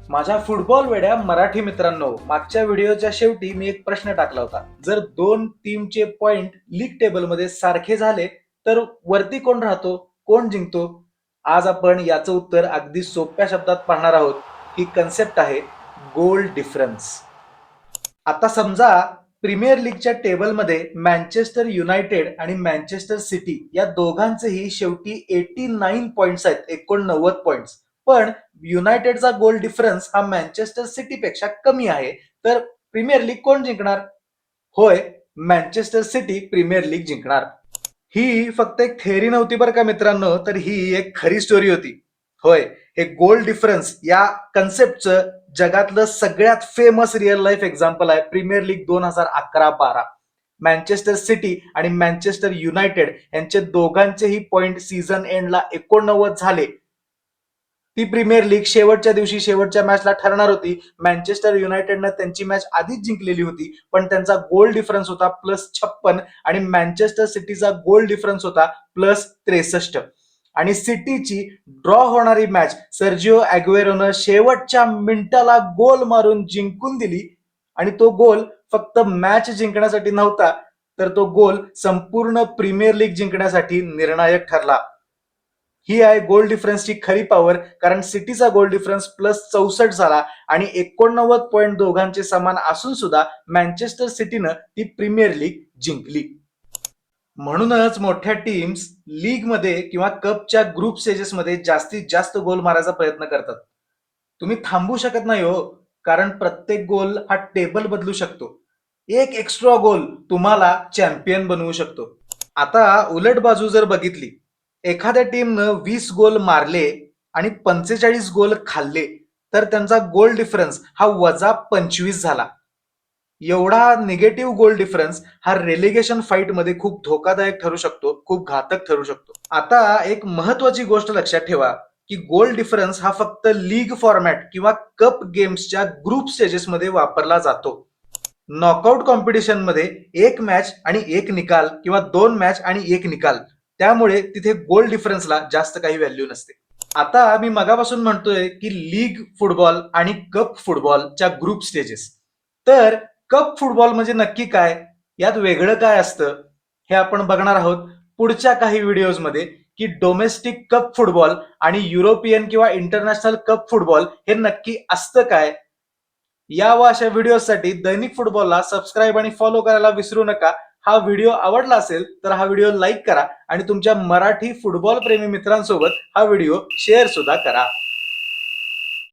माझ्या फुटबॉल वेड्या मराठी मित्रांनो, मागच्या व्हिडिओच्या शेवटी मी एक प्रश्न टाकला होता. जर दोन टीमचे पॉइंट लीग टेबलमध्ये सारखे झाले तर वरती कोण राहतो, कोण जिंकतो? आज आपण याचं उत्तर अगदी सोप्या शब्दात पाहणार आहोत. ही कन्सेप्ट आहे गोल डिफरन्स. आता समजा प्रीमियर लीगच्या टेबलमध्ये मँचेस्टर युनायटेड आणि मँचेस्टर सिटी या दोघांचेही शेवटी 89 पॉइंट्स आहेत, 89 पॉइंट्स. पण युनायटेडचा गोल डिफरन्स हा मँचेस्टर सिटी पेक्षा कमी आहे. तर प्रीमियर लीग कोण जिंकणार? होय, मँचेस्टर सिटी प्रीमियर लीग जिंकणार. ही फक्त एक थेअरी नव्हती बरं का मित्रांनो, तर ही एक खरी स्टोरी होती. होय, हे गोल डिफरन्स या कन्सेप्टचं जगातलं सगळ्यात फेमस रिअल लाईफ एक्झाम्पल आहे प्रीमियर लीग 2011-12. मँचेस्टर सिटी आणि मँचेस्टर युनायटेड यांचे दोघांचेही पॉइंट सीझन एंडला 89 झाले. ती प्रीमियर लीग शेवटच्या दिवशी शेवटच्या मॅचला ठरणार होती. मँचेस्टर युनायटेडनं त्यांची मॅच आधीच जिंकलेली होती, पण त्यांचा गोल डिफरन्स होता +56 आणि मँचेस्टर सिटीचा गोल डिफरन्स होता +63. आणि सिटीची ड्रॉ होणारी मॅच सर्जिओ अॅग्युएरोनं शेवटच्या मिनिटाला गोल मारून जिंकून दिली. आणि तो गोल फक्त मॅच जिंकण्यासाठी नव्हता, तर तो गोल संपूर्ण प्रीमियर लीग जिंकण्यासाठी निर्णायक ठरला. ही आहे गोल डिफरन्सची खरी पॉवर, कारण सिटीचा गोल डिफरन्स +64 झाला आणि 89 पॉइंट दोघांचे समान असून सुद्धा मँचेस्टर सिटीनं ती प्रीमियर लीग जिंकली. म्हणूनच मोठ्या टीम्स लीगमध्ये किंवा कपच्या ग्रुप स्टेजेसमध्ये जास्तीत जास्त गोल मारायचा प्रयत्न करतात. तुम्ही थांबू शकत नाही हो, कारण प्रत्येक गोल हा टेबल बदलू शकतो. एक एक्स्ट्रा गोल तुम्हाला चॅम्पियन बनवू शकतो. आता उलट बाजू जर बघितली, एखाद्या टीमनं 20 गोल मारले आणि 45 गोल खाल्ले, तर त्यांचा गोल डिफरन्स हा -25 झाला. एवढा निगेटिव्ह गोल डिफरन्स हा रेलिगेशन फाईट मध्ये खूप धोकादायक ठरू शकतो, खूप घातक ठरू शकतो. आता एक महत्वाची गोष्ट लक्षात ठेवा की गोल डिफरन्स हा फक्त लीग फॉर्मॅट किंवा कप गेम्सच्या ग्रुप स्टेजेसमध्ये वापरला जातो. नॉकआउट कॉम्पिटिशन मध्ये एक मॅच आणि एक निकाल किंवा 2 मॅच आणि एक निकाल, त्यामुळे तिथे गोल डिफरन्सला जास्त काही व्हॅल्यू नसते. आता मी मगापासून म्हणतोय की लीग फुटबॉल आणि कप फुटबॉलच्या ग्रुप स्टेजेस. तर कप फुटबॉल म्हणजे नक्की काय, यात वेगळं काय असतं, हे आपण बघणार आहोत पुढच्या काही व्हिडिओजमध्ये. की डोमेस्टिक कप फुटबॉल आणि युरोपियन किंवा इंटरनॅशनल कप फुटबॉल हे नक्की असतं काय. या व अशा व्हिडिओसाठी दैनिक फुटबॉलला सबस्क्राईब आणि फॉलो करायला विसरू नका. हा व्हिडिओ आवडला असेल तर हा व्हिडिओ लाईक करा आणि तुमच्या मराठी फुटबॉल प्रेमी मित्रांसोबत हा व्हिडिओ शेअर सुद्धा करा.